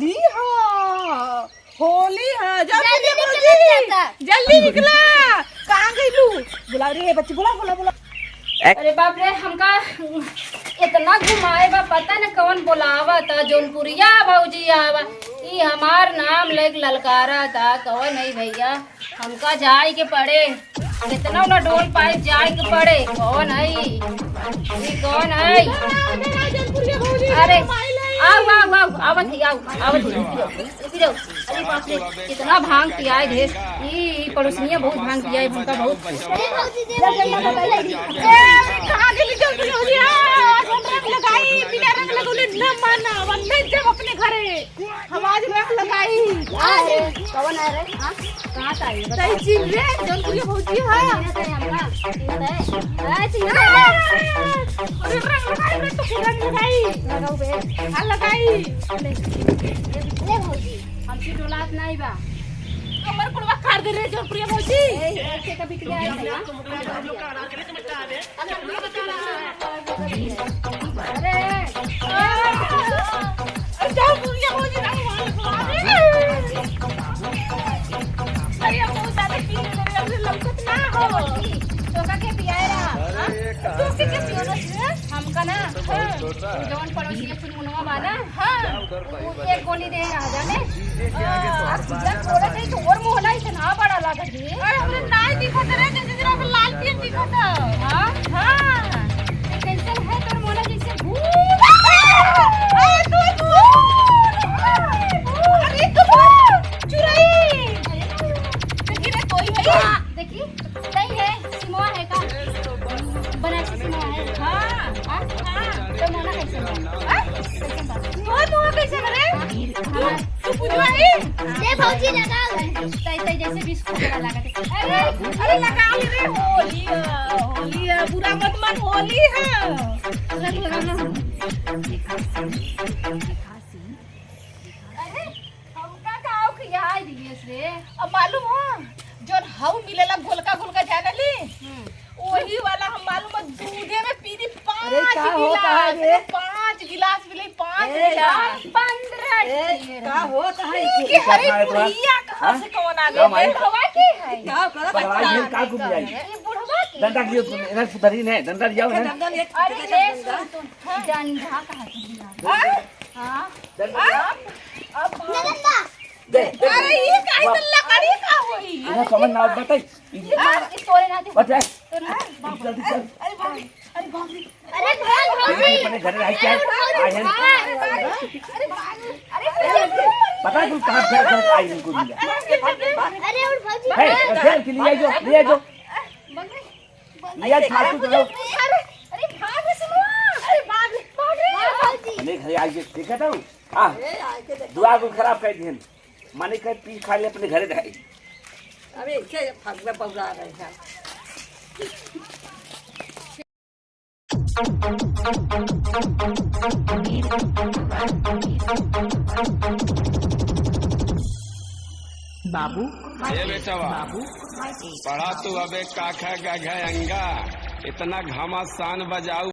होली है, होली है। जल्दी निकला। कहाँ गई लू? बुला रे बच्ची, बुला बुला बुला। अरे बाप रे, हमका इतना घुमाए बा, पता न कौन बुलावा था। जौनपुरिया भौजी आवा, ई हमार नाम लेके ललकारा था। कौन है भैया? हमका जाए के पड़े, कितना न डोल पाए जाए के पड़े। कौन है ई? कौन है? अरे आओ आओ आओ, आवत ही आओ, आवत ही रुक जाओ। अरे बाप रे, कितना भांग पियाए ढेर। ई पड़ोसनिया बहुत भांग पियाए, हमका बहुत। कहाँ गेली जल्दी हो गया? रंग लगाई, बिना रंग लगौले न माना, वन्ने जब अपने घरे हवाज रंग लगाई। कौन है रे? हां कहां से आई? तई चिन रे, जौनपुरिया भौजी है। हमरा अरे रंग लगाई में तो पूरा लगाई। लगाऊ बे। हां लगाई। ले भौजी, हमसे डोलात नहीं बा। हमर कुलवा काट दे रे जौनपुरिया भौजी। ऐसे कभी किया है ना? अरे जौनपुरिया भौजी रंग लगा दे। अरे हम बहुत ज्यादा पी ले रे, हमसे लमकत ना हो। तो का के पियाए रहा? तू के पियो ना? हमका ना जौन पड़ोसी चुनमुनवा बाना, वो एक गोली दे रहा जाने। जब थोड़ा से तो और मोहला इतना बड़ा लगा जी। अरे हमरे नाई दिखत रे, जैसे जरा पे लाल पियन दिखत। हां हां कैसे है तोर मोहला जैसे भूत। अरे तू अरे तू चुराई। देखी रे कोई है? देखी नहीं है, सिमवा है का? बना के सिमवा है। हां हां तो मोहला कैसे बा? कैसे बा? तू कैसे रे? हाँ, तू पुजवाई? ले भौजी लगा ले। तै जैसे बिस्कुट बड़ा लागत है। अरे लगा ले रे। होली है, होली है, बुरा मत मान, होली है। रंग लगाना। अरे हमका काऊ खियाई दिएस रे। अब मालूम हो जोन हऊ मिलेला गोलका गोलका जानली, वही वाला हम मालूम है। दूधे में पीरी 5 गिलास, 5 गिलास मिले, 5 गिलास 15 का होता है कि हरे बुढ़िया कहाँ से कौन आ गए? बुढ़वा की है? क्या करा परवाई बच्चा? ये का घूम जाई ये बुढ़वा की? डंडा लियो इधर सुधरी ने डंडा लिया है दंदन एक अरे ले सुन तुम। डंडा कहाँ से दिया? हाँ? डंडा अब दे अरे ये काहे तो लकड़ी का होई? इधर समझ ना बताई इस तोरे ना दे। बताए अरे जल्दी चल बाप रे, अरे बाप रे, अरे भाग ये अपने घर रह के आए हैं अरे पता है तू कहां से आई इनको मिला अरे और भौजी है खेल के लिए जो लिया फालतू चलो अरे भाग रे सुनो। अरे भाग रे भौजी हमें घर आई के देखा था हां दुआ को खराब कर दिहन माने कर पी खा ले अपने घरे रह अबे के फगला पगला रहे हैं। बाबू ये बेटा पढ़ा तू अबे काखा गा घ अंगा इतना घमासान बजाऊ